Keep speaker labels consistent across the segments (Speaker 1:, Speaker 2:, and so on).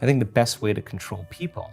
Speaker 1: I think the best way to control people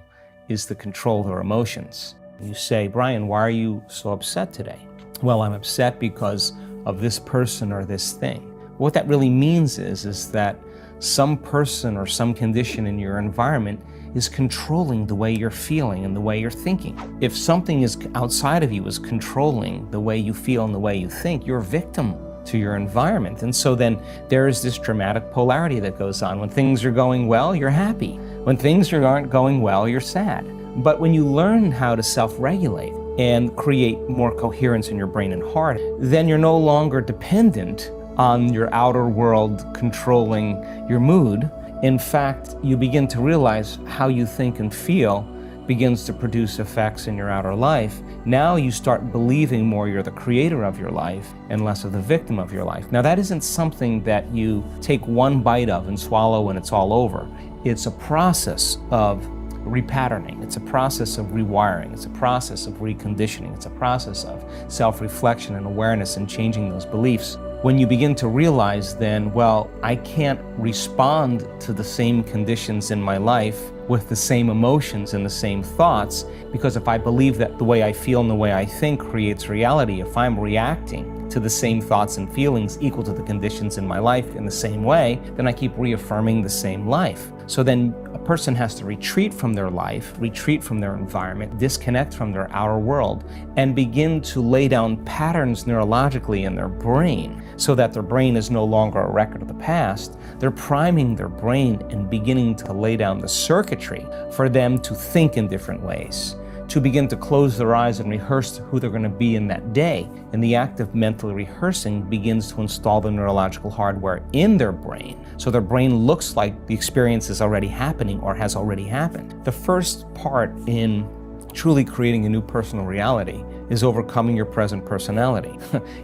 Speaker 1: is to control their emotions. You say, Brian, why are you so upset today? Well, I'm upset because of this person or this thing. What that really means is that some person or some condition in your environment is controlling the way you're feeling and the way you're thinking. If something is outside of you is controlling the way you feel and the way you think, you're a victim to your environment. And so then there is this dramatic polarity that goes on. When things are going well, you're happy. When things aren't going well, you're sad. But when you learn how to self-regulate and create more coherence in your brain and heart, then you're no longer dependent on your outer world controlling your mood. In fact, you begin to realize how you think and feel begins to produce effects in your outer life. Now you start believing more you're the creator of your life and less of the victim of your life. Now that isn't something that you take one bite of and swallow and it's all over. It's a process of repatterning. It's a process of rewiring. It's a process of reconditioning. It's a process of self-reflection and awareness and changing those beliefs. When you begin to realize then, well, I can't respond to the same conditions in my life with the same emotions and the same thoughts, because if I believe that the way I feel and the way I think creates reality, if I'm reacting to the same thoughts and feelings equal to the conditions in my life in the same way, then I keep reaffirming the same life. So then a person has to retreat from their life, retreat from their environment, disconnect from their outer world, and begin to lay down patterns neurologically in their brain so that their brain is no longer a record of the past. They're priming their brain and beginning to lay down the circuitry for them to think in different ways, to begin to close their eyes and rehearse who they're going to be in that day. And the act of mentally rehearsing begins to install the neurological hardware in their brain, so their brain looks like the experience is already happening or has already happened. The first part in truly creating a new personal reality is overcoming your present personality.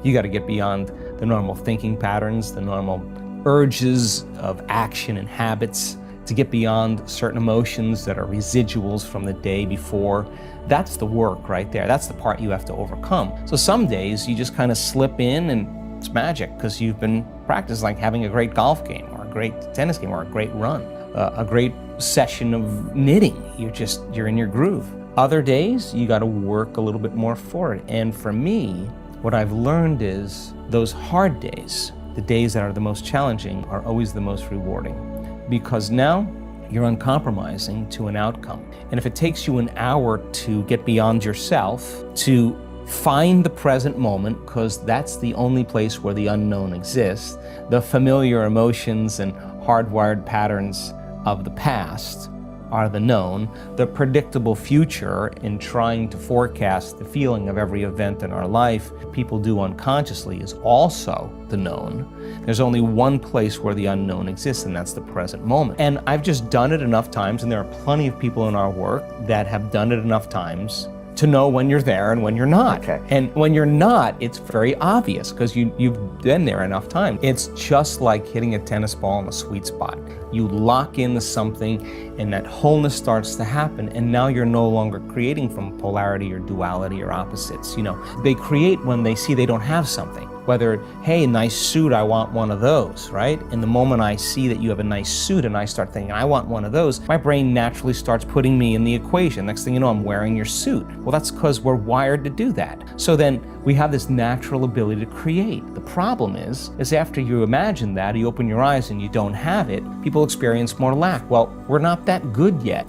Speaker 1: You got to get beyond the normal thinking patterns, the normal urges of action and habits, to get beyond certain emotions that are residuals from the day before. That's the work right there. That's the part you have to overcome. So some days you just kind of slip in and it's magic because you've been practicing, like having a great golf game or a great tennis game or a great run, a great session of knitting. You're in your groove. Other days you got to work a little bit more for it. And for me, what I've learned is those hard days, the days that are the most challenging, are always the most rewarding. Because now you're uncompromising to an outcome. And if it takes you an hour to get beyond yourself, to find the present moment, because that's the only place where the unknown exists, the familiar emotions and hardwired patterns of the past are the known. The predictable future, in trying to forecast the feeling of every event in our life, people do unconsciously, is also the known. There's only one place where the unknown exists, and that's the present moment. And I've just done it enough times, and there are plenty of people in our work that have done it enough times to know when you're there and when you're not.
Speaker 2: Okay.
Speaker 1: And when you're not, it's very obvious because you've been there enough times. It's just like hitting a tennis ball in a sweet spot. You lock into something and that wholeness starts to happen, and now you're no longer creating from polarity or duality or opposites. They create when they see they don't have something. Whether, hey, nice suit, I want one of those, right? And the moment I see that you have a nice suit and I start thinking, I want one of those, my brain naturally starts putting me in the equation. Next thing you know, I'm wearing your suit. Well, that's because we're wired to do that. So then we have this natural ability to create. The problem is after you imagine that, you open your eyes and you don't have it, people experience more lack. Well, we're not that good yet.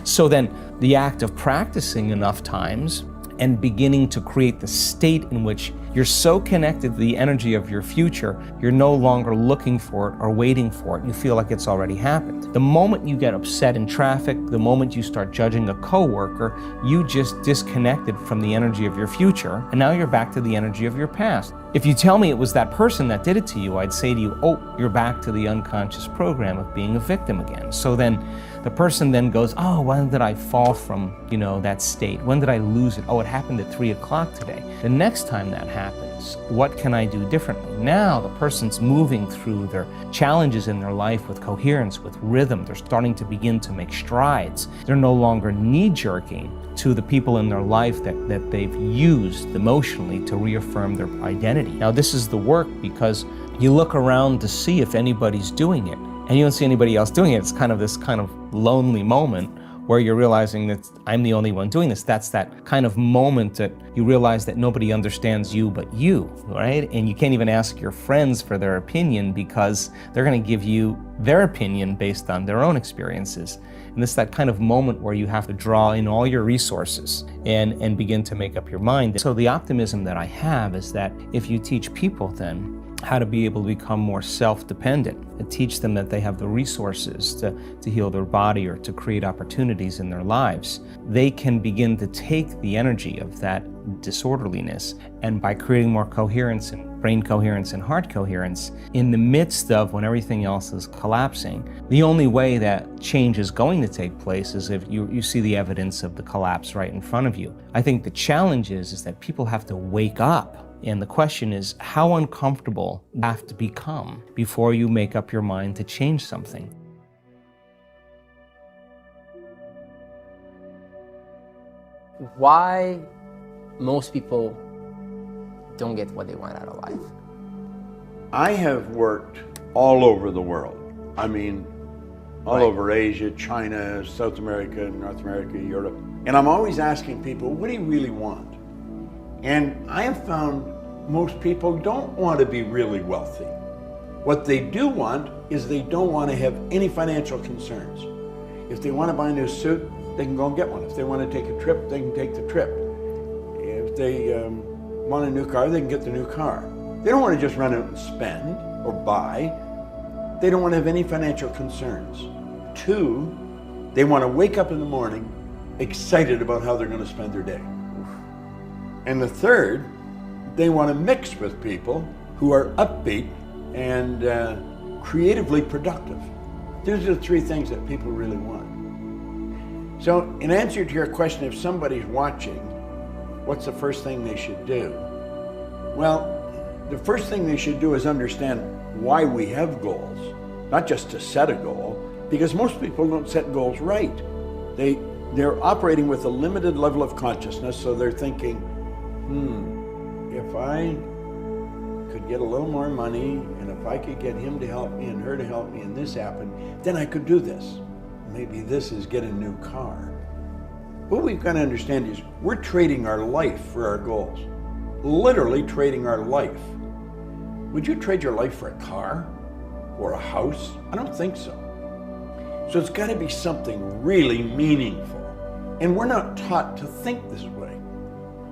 Speaker 1: So then the act of practicing enough times and beginning to create the state in which you're so connected to the energy of your future, you're no longer looking for it or waiting for it. You feel like it's already happened. The moment you get upset in traffic, the moment you start judging a coworker, you just disconnected from the energy of your future, and now you're back to the energy of your past. If you tell me it was that person that did it to you, I'd say to you, oh, you're back to the unconscious program of being a victim again. So then the person then goes, oh, when did I fall from, that state? When did I lose it? Oh, it happened at 3 o'clock today. The next time that happens, what can I do differently? Now the person's moving through their challenges in their life with coherence, with rhythm. They're starting to begin to make strides. They're no longer knee-jerking to the people in their life that they've used emotionally to reaffirm their identity. Now this is the work because you look around to see if anybody's doing it. and you don't see anybody else doing it. It's kind of this kind of lonely moment where you're realizing that I'm the only one doing this. That's that kind of moment that you realize that nobody understands you but you, right? And you can't even ask your friends for their opinion because they're going to give you their opinion based on their own experiences. And it's that kind of moment where you have to draw in all your resources and begin to make up your mind. So the optimism that I have is that if you teach people then how to be able to become more self-dependent and teach them that they have the resources to heal their body or to create opportunities in their lives, they can begin to take the energy of that disorderliness, and by creating more coherence and brain coherence and heart coherence in the midst of when everything else is collapsing, the only way that change is going to take place is if you see the evidence of the collapse right in front of you. I think the challenge is that people have to wake up. And the question is, how uncomfortable you have to become before you make up your mind to change something.
Speaker 2: Why most people don't get what they want out of life?
Speaker 3: I have worked all over the world. I mean, all over Asia, China, South America, North America, Europe. And I'm always asking people, what do you really want? And I have found most people don't want to be really wealthy. What they do want is they don't want to have any financial concerns. If they want to buy a new suit, they can go and get one. If they want to take a trip, they can take the trip. If they want a new car, they can get the new car. They don't want to just run out and spend or buy. They don't want to have any financial concerns. 2, they want to wake up in the morning excited about how they're going to spend their day. And the 3rd, they want to mix with people who are upbeat and creatively productive. Those are the 3 things that people really want. So in answer to your question, if somebody's watching, what's the first thing they should do? Well, the first thing they should do is understand why we have goals, not just to set a goal, because most people don't set goals right. They're operating with a limited level of consciousness, so they're thinking, if I could get a little more money, and if I could get him to help me and her to help me and this happened, then I could do this. Maybe this is get a new car. What we've got to understand is we're trading our life for our goals. Literally trading our life. Would you trade your life for a car or a house? I don't think so. So it's got to be something really meaningful. And we're not taught to think this way.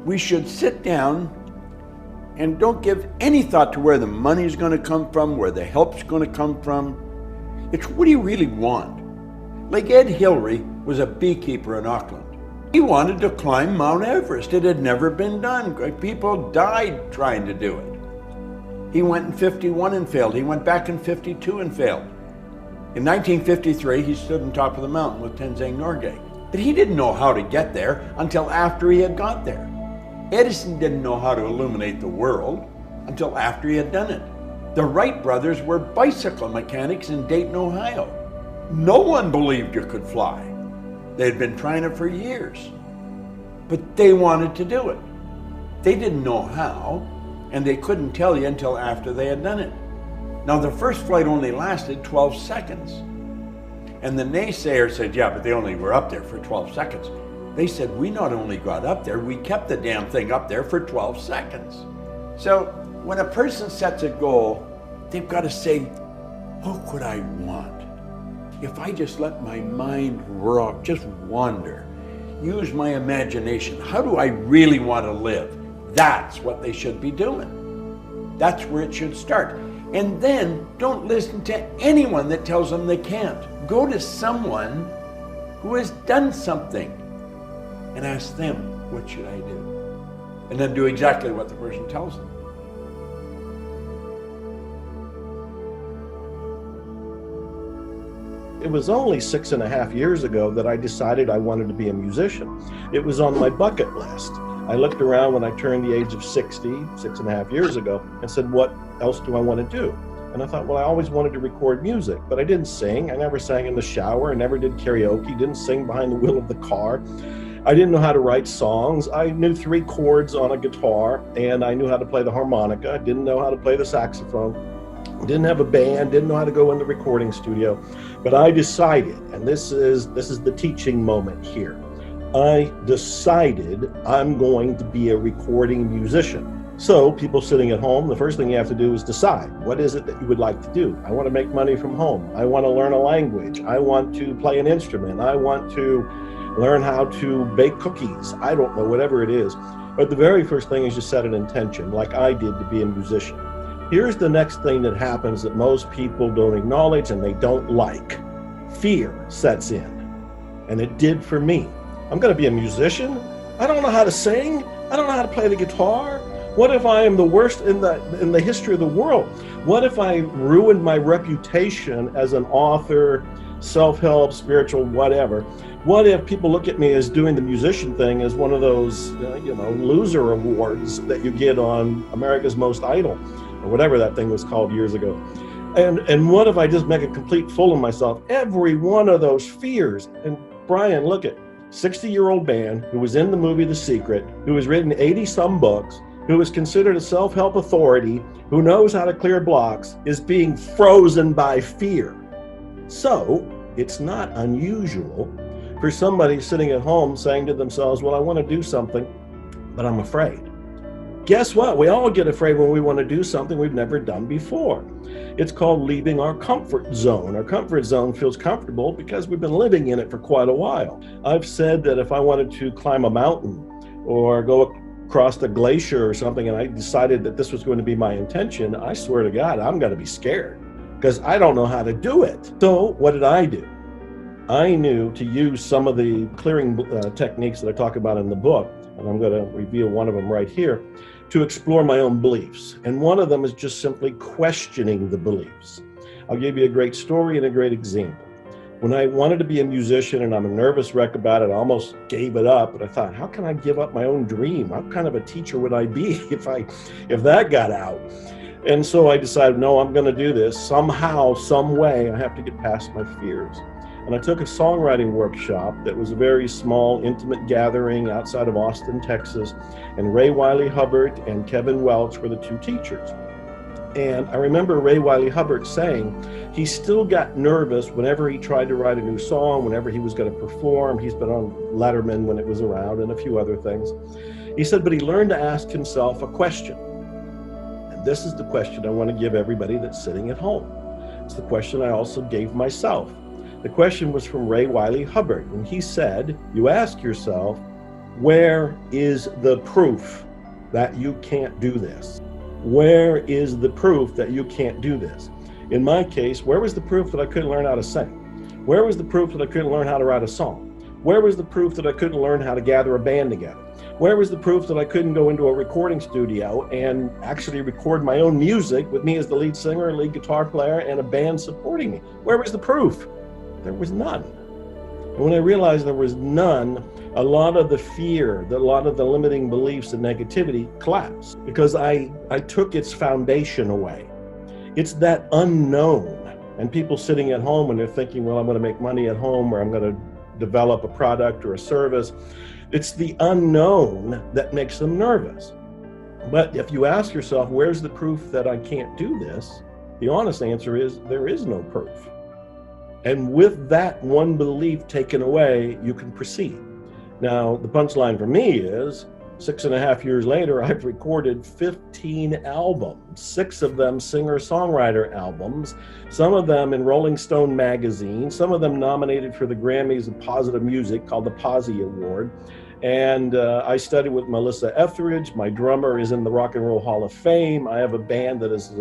Speaker 3: We should sit down and don't give any thought to where the money's going to come from, where the help's going to come from. It's what do you really want? Like Ed Hillary was a beekeeper in Auckland. He wanted to climb Mount Everest. It had never been done. People died trying to do it. He went in 51 and failed. He went back in 52 and failed. In 1953, he stood on top of the mountain with Tenzing Norgay. But he didn't know how to get there until after he had got there. Edison didn't know how to illuminate the world until after he had done it. The Wright brothers were bicycle mechanics in Dayton, Ohio. No one believed you could fly. They had been trying it for years. But they wanted to do it. They didn't know how, and they couldn't tell you until after they had done it. Now, the first flight only lasted 12 seconds. And the naysayer said, yeah, but they only were up there for 12 seconds. They said, we not only got up there, we kept the damn thing up there for 12 seconds. So when a person sets a goal, they've got to say, what could I want? If I just let my mind rock, just wander, use my imagination, how do I really want to live? That's what they should be doing. That's where it should start. And then don't listen to anyone that tells them they can't. Go to someone who has done something and ask them, what should I do? And then do exactly what the person tells them.
Speaker 4: It was only 6.5 years ago that I decided I wanted to be a musician. It was on my bucket list. I looked around when I turned the age of 60, 6.5 years ago, and said, what else do I want to do? And I thought, well, I always wanted to record music, but I didn't sing. I never sang in the shower. I never did karaoke, didn't sing behind the wheel of the car. I didn't know how to write songs. I knew 3 chords on a guitar, and I knew how to play the harmonica. I didn't know how to play the saxophone. didn't have a band, didn't know how to go in the recording studio, but I decided, and this is the teaching moment here. I decided I'm going to be a recording musician. So people sitting at home, the first thing you have to do is decide, what is it that you would like to do? I want to make money from home. I want to learn a language. I want to play an instrument. I want to learn how to bake cookies. I don't know, whatever it is. But the very first thing is you set an intention, like I did, to be a musician. Here's the next thing that happens that most people don't acknowledge and they don't like. Fear sets in. And it did for me. I'm going to be a musician? I don't know how to sing. I don't know how to play the guitar. What if I am the worst in the history of the world? What if I ruined my reputation as an author, self-help, spiritual, whatever? What if people look at me as doing the musician thing as one of those, loser awards that you get on America's Most Idol, or whatever that thing was called years ago? And what if I just make a complete fool of myself? Every one of those fears. And Brian, look at 60-year-old man who was in the movie The Secret, who has written 80-some books, who is considered a self-help authority, who knows how to clear blocks, is being frozen by fear. So it's not unusual for somebody sitting at home saying to themselves, well, I want to do something, but I'm afraid. Guess what? We all get afraid when we want to do something we've never done before. It's called leaving our comfort zone. Our comfort zone feels comfortable because we've been living in it for quite a while. I've said that if I wanted to climb a mountain or go across a glacier or something, and I decided that this was going to be my intention, I swear to God, I'm going to be scared because I don't know how to do it. So what did I do? I knew to use some of the clearing techniques that I talk about in the book, and I'm going to reveal one of them right here, to explore my own beliefs. And one of them is just simply questioning the beliefs. I'll give you a great story and a great example. When I wanted to be a musician and I'm a nervous wreck about it, I almost gave it up. But I thought, how can I give up my own dream? What kind of a teacher would I be if that got out? And so I decided, no, I'm going to do this. Somehow, some way, I have to get past my fears. And I took a songwriting workshop that was a very small, intimate gathering outside of Austin, Texas. And Ray Wiley Hubbard and Kevin Welch were the two teachers. And I remember Ray Wiley Hubbard saying he still got nervous whenever he tried to write a new song, whenever he was going to perform. He's been on Letterman when it was around and a few other things. He said, but he learned to ask himself a question. And this is the question I want to give everybody that's sitting at home. It's the question I also gave myself. The question was from Ray Wiley Hubbard. And he said, you ask yourself, where is the proof that you can't do this? Where is the proof that you can't do this? In my case, where was the proof that I couldn't learn how to sing? Where was the proof that I couldn't learn how to write a song? Where was the proof that I couldn't learn how to gather a band together? Where was the proof that I couldn't go into a recording studio and actually record my own music with me as the lead singer, lead guitar player, and a band supporting me? Where was the proof? There was none. And when I realized there was none, a lot of the fear, a lot of the limiting beliefs and negativity collapsed because I took its foundation away. It's that unknown. And people sitting at home and they're thinking, well, I'm going to make money at home, or I'm going to develop a product or a service. It's the unknown that makes them nervous. But if you ask yourself, where's the proof that I can't do this? The honest answer is there is no proof. And with that one belief taken away, you can proceed. Now, the punchline for me is 6.5 years later, I've recorded 15 albums, 6 of them singer-songwriter albums, some of them in Rolling Stone magazine, some of them nominated for the Grammys of Positive Music called the Posy Award. And I studied with Melissa Etheridge. My drummer is in the Rock and Roll Hall of Fame. I have a band that is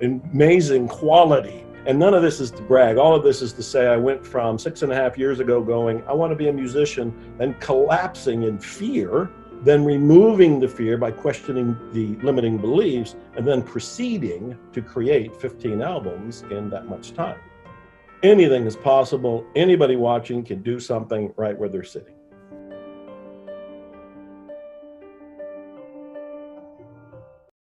Speaker 4: amazing quality. And none of this is to brag. All of this is to say I went from 6.5 years ago going, I want to be a musician, and collapsing in fear, then removing the fear by questioning the limiting beliefs, and then proceeding to create 15 albums in that much time. Anything is possible. Anybody watching can do something right where they're sitting.